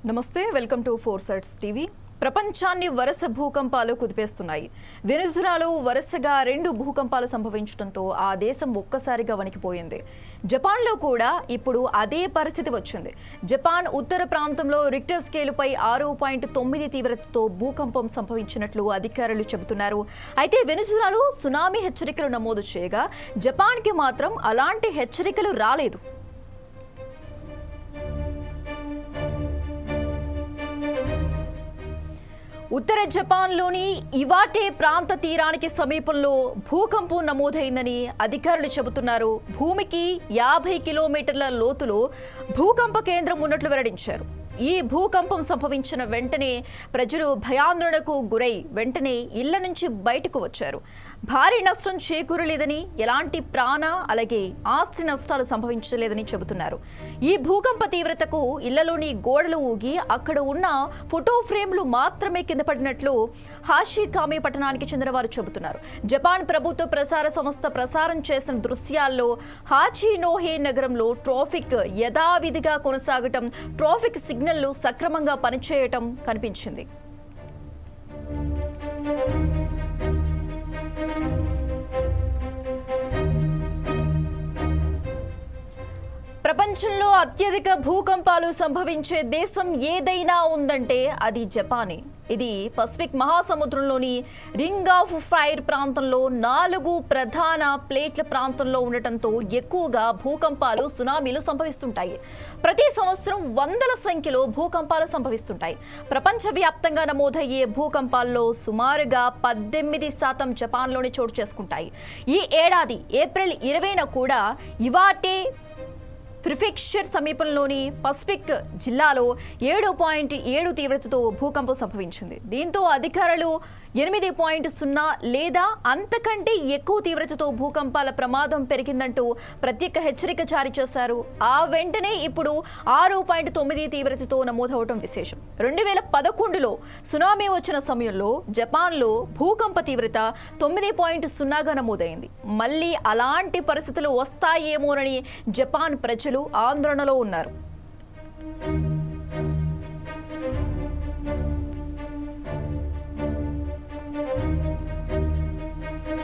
నమస్తే, welcome to four sides TV. ప్రపంచాన్ని వరుస భూకంపాలు కుదిపేస్తున్నాయి. వెనుజులాలో వరుసగా 2 భూకంపాలు సంభవించడంతో ఆ దేశం ఒక్కసారిగా వణికిపోయింది. జపాన్లో కూడా ఇప్పుడు అదే పరిస్థితి వచ్చింది. జపాన్ ఉత్తర ప్రాంతంలో రిక్టర్ స్కేలుపై 6.9 తీవ్రతతో భూకంపం సంభవించినట్లు అధికారులు చెబుతున్నారు. అయితే వెనుజులాలో సునామీ హెచ్చరికలు నమోదు చేయగా జపాన్కి మాత్రం అలాంటి హెచ్చరికలు రాలేదు. ఉత్తర జపాన్లోని ఇవాటే ప్రాంత తీరానికి సమీపంలో భూకంపం నమోదైందని అధికారులు చెబుతున్నారు. భూమికి 50 కిలోమీటర్ల లోతులో భూకంప కేంద్రం ఉన్నట్లు వెల్లడించారు. ఈ భూకంపం సంభవించిన వెంటనే ప్రజలు భయాందోళనకు గురై వెంటనే ఇళ్ల నుంచి బయటకు వచ్చారు. భారీ నష్టం చేకూరలేదని, ఎలాంటి ప్రాణ అలాగే ఆస్తి నష్టాలు సంభవించలేదని చెబుతున్నారు. ఈ భూకంప తీవ్రతకు ఇళ్లలోని గోడలు ఊగి అక్కడ ఉన్న ఫోటో ఫ్రేమ్లు మాత్రమే కింద పడినట్లు హాషికామి పట్టణానికి చెందిన వారు చెబుతున్నారు. జపాన్ ప్రభుత్వ ప్రసార సంస్థ ప్రసారం చేసిన దృశ్యాల్లో హాచినోహే నగరంలో ట్రాఫిక్ యథావిధిగా కొనసాగటం, ట్రాఫిక్ సిగ్నల్లు సక్రమంగా పనిచేయటం కనిపించింది. ప్రపంచంలో అత్యధిక భూకంపాలు సంభవించే దేశం ఏదైనా ఉందంటే అది జపానే. ఇది పసిఫిక్ మహాసముద్రంలోని రింగ్ ఆఫ్ ఫైర్ ప్రాంతంలో 4 ప్రధాన ప్లేట్ల ప్రాంతంలో ఉండటంతో ఎక్కువగా భూకంపాలు, సునామీలు సంభవిస్తుంటాయి. ప్రతి సంవత్సరం వందల సంఖ్యలో భూకంపాలు సంభవిస్తుంటాయి. ప్రపంచవ్యాప్తంగా నమోదయ్యే భూకంపాల్లో సుమారుగా 18% జపాన్లోనే చోటు చేసుకుంటాయి. ఈ ఏడాది ఏప్రిల్ 20న కూడా ఇవాటే ప్రిఫెక్చర్ సమీపంలోని పసిఫిక్ జిల్లాలో 7.7 తీవ్రతతో భూకంపం సంభవించింది. దీంతో అధికారులు 8.0 లేదా అంతకంటే ఎక్కువ తీవ్రతతో భూకంపాల ప్రమాదం పెరిగిందంటూ ప్రత్యేక హెచ్చరిక జారీ చేశారు. ఆ వెంటనే ఇప్పుడు 6.9 తీవ్రతతో నమోదవడం విశేషం. 2011లో సునామీ వచ్చిన సమయంలో జపాన్లో భూకంప తీవ్రత 9.0గా నమోదైంది. మళ్ళీ అలాంటి పరిస్థితులు వస్తాయేమోనని జపాన్ ప్రజలు ఆందోళనలో ఉన్నారు.